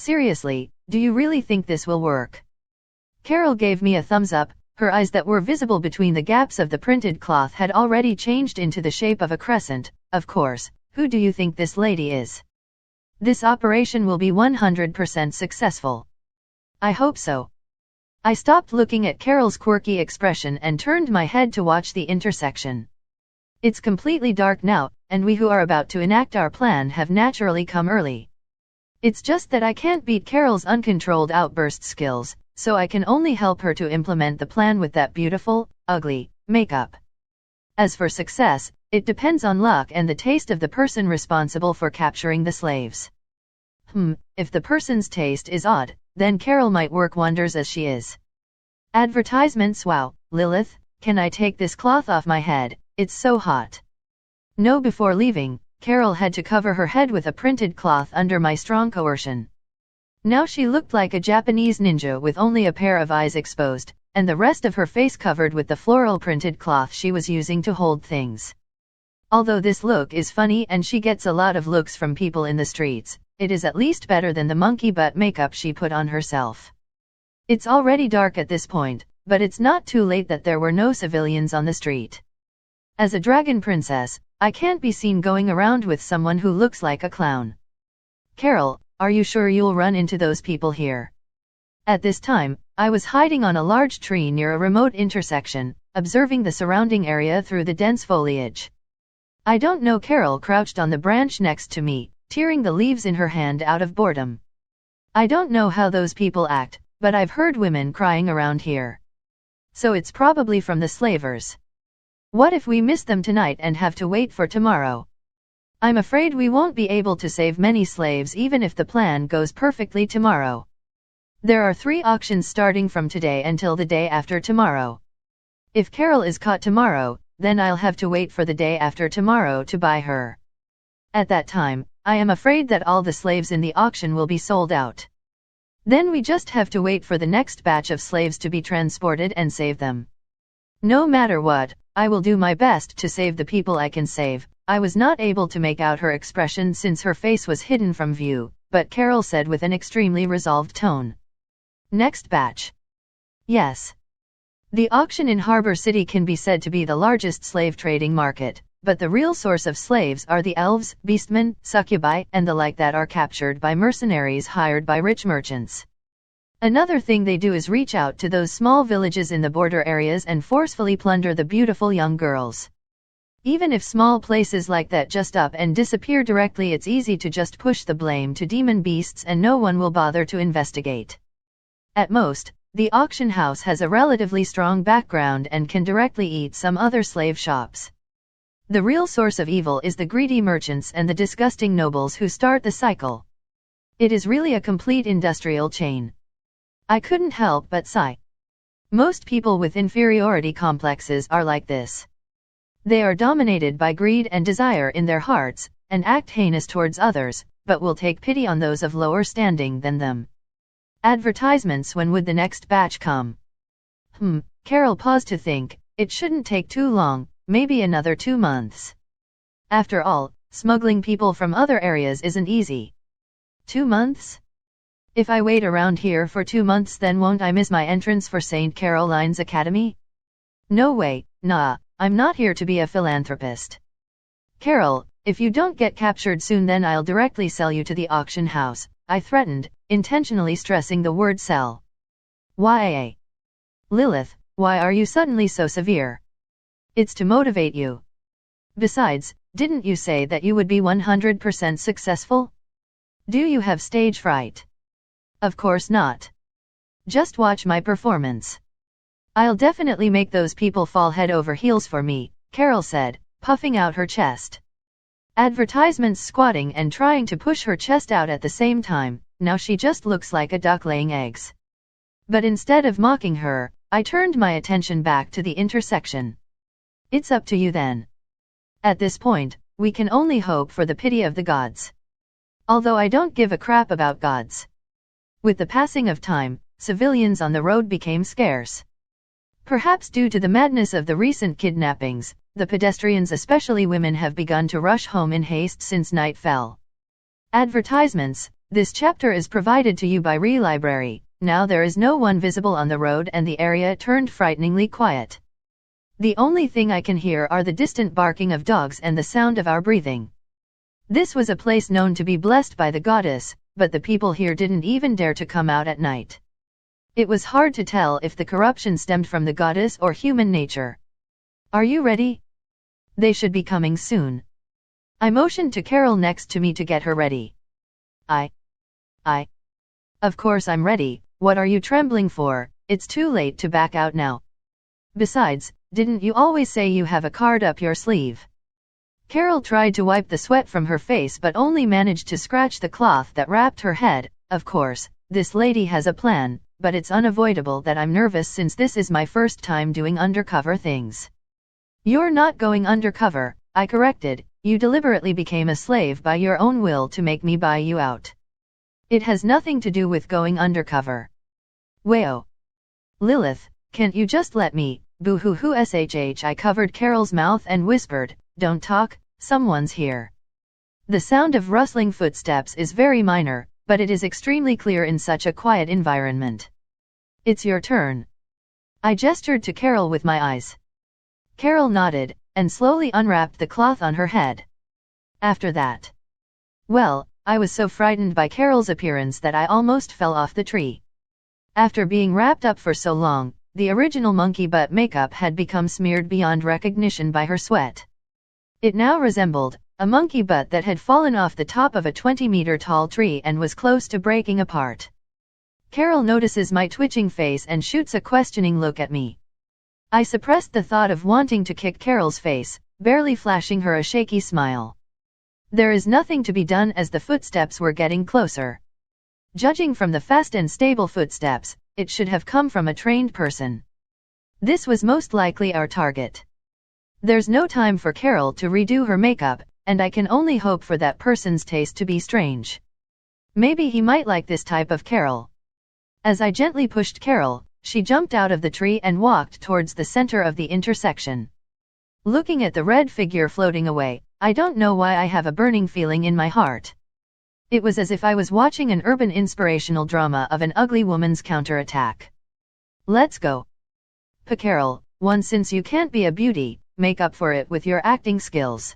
Seriously, do you really think this will work? Carol gave me a thumbs up. Her eyes that were visible between the gaps of the printed cloth had already changed into the shape of a crescent. Of course, who do you think this lady is? This operation will be 100% successful. I hope so. I stopped looking at Carol's quirky expression and turned my head to watch the intersection. It's completely dark now, and we who are about to enact our plan have naturally come early. It's just that I can't beat Carol's uncontrolled outburst skills, so I can only help her to implement the plan with that beautiful, ugly makeup. As for success, it depends on luck and the taste of the person responsible for capturing the slaves. If the person's taste is odd, then Carol might work wonders as she is. Advertisements. Wow, Lilith, can I take this cloth off my head? It's so hot. No, before leaving, Carol had to cover her head with a printed cloth under my strong coercion. Now she looked like a Japanese ninja with only a pair of eyes exposed, and the rest of her face covered with the floral printed cloth she was using to hold things. Although this look is funny and she gets a lot of looks from people in the streets, it is at least better than the monkey butt makeup she put on herself. It's already dark at this point, but it's not too late that there were no civilians on the street. As a dragon princess, I can't be seen going around with someone who looks like a clown. Carol, are you sure you'll run into those people here? At this time, I was hiding on a large tree near a remote intersection, observing the surrounding area through the dense foliage. I don't know. Carol crouched on the branch next to me, tearing the leaves in her hand out of boredom. I don't know how those people act, but I've heard women crying around here. So it's probably from the slavers. What if we miss them tonight and have to wait for tomorrow? I'm afraid we won't be able to save many slaves even if the plan goes perfectly tomorrow. There are 3 auctions starting from today until the day after tomorrow. If Carol is caught tomorrow, then I'll have to wait for the day after tomorrow to buy her. At that time, I am afraid that all the slaves in the auction will be sold out. Then we just have to wait for the next batch of slaves to be transported and save them. No matter what, I will do my best to save the people I can save. I was not able to make out her expression since her face was hidden from view, but Carol said with an extremely resolved tone. Next batch. Yes. The auction in Harbor City can be said to be the largest slave trading market, but the real source of slaves are the elves, beastmen, succubi, and the like that are captured by mercenaries hired by rich merchants. Another thing they do is reach out to those small villages in the border areas and forcefully plunder the beautiful young girls. Even if small places like that just up and disappear directly, it's easy to just push the blame to demon beasts and no one will bother to investigate. At most, the auction house has a relatively strong background and can directly eat some other slave shops. The real source of evil is the greedy merchants and the disgusting nobles who start the cycle. It is really a complete industrial chain. I couldn't help but sigh. Most people with inferiority complexes are like this. They are dominated by greed and desire in their hearts, and act heinous towards others, but will take pity on those of lower standing than them. Advertisements. When would the next batch come? Carol paused to think. It shouldn't take too long, maybe another 2 months. After all, smuggling people from other areas isn't easy. 2 months? If I wait around here for 2 months, then won't I miss my entrance for St. Caroline's Academy? No way, nah, I'm not here to be a philanthropist. Carol, if you don't get captured soon, then I'll directly sell you to the auction house, I threatened, intentionally stressing the word sell. Why? Lilith, why are you suddenly so severe? It's to motivate you. Besides, didn't you say that you would be 100% successful? Do you have stage fright? Of course not. Just watch my performance. I'll definitely make those people fall head over heels for me, Carol said, puffing out her chest. Advertisements squatting and trying to push her chest out at the same time. Now she just looks like a duck laying eggs. But instead of mocking her, I turned my attention back to the intersection. It's up to you then. At this point, we can only hope for the pity of the gods. Although I don't give a crap about gods. With the passing of time, civilians on the road became scarce. Perhaps due to the madness of the recent kidnappings, the pedestrians, especially women, have begun to rush home in haste since night fell. Advertisements. This chapter is provided to you by Relibrary. Now there is no one visible on the road and the area turned frighteningly quiet. The only thing I can hear are the distant barking of dogs and the sound of our breathing. This was a place known to be blessed by the goddess, but the people here didn't even dare to come out at night. It was hard to tell if the corruption stemmed from the goddess or human nature. Are you ready? They should be coming soon. I motioned to Carol next to me to get her ready. Of course I'm ready. What are you trembling for? It's too late to back out now. Besides, didn't you always say you have a card up your sleeve? Carol tried to wipe the sweat from her face but only managed to scratch the cloth that wrapped her head. Of course, this lady has a plan, but it's unavoidable that I'm nervous since this is my first time doing undercover things. You're not going undercover, I corrected. You deliberately became a slave by your own will to make me buy you out. It has nothing to do with going undercover. Wao. Lilith, can't you just let me? Boo-hoo-hoo shh. I covered Carol's mouth and whispered, don't talk, someone's here. The sound of rustling footsteps is very minor, but it is extremely clear in such a quiet environment. It's your turn. I gestured to Carol with my eyes. Carol nodded, and slowly unwrapped the cloth on her head. After that. Well, I was so frightened by Carol's appearance that I almost fell off the tree. After being wrapped up for so long, the original monkey butt makeup had become smeared beyond recognition by her sweat. It now resembled a monkey butt that had fallen off the top of a 20-meter tall tree and was close to breaking apart. Carol notices my twitching face and shoots a questioning look at me. I suppressed the thought of wanting to kick Carol's face, barely flashing her a shaky smile. There is nothing to be done as the footsteps were getting closer. Judging from the fast and stable footsteps, it should have come from a trained person. This was most likely our target. There's no time for Carol to redo her makeup, and I can only hope for that person's taste to be strange. Maybe he might like this type of Carol. As I gently pushed Carol, she jumped out of the tree and walked towards the center of the intersection. Looking at the red figure floating away, I don't know why I have a burning feeling in my heart. It was as if I was watching an urban inspirational drama of an ugly woman's counterattack. Let's go. Carol, since you can't be a beauty, make up for it with your acting skills.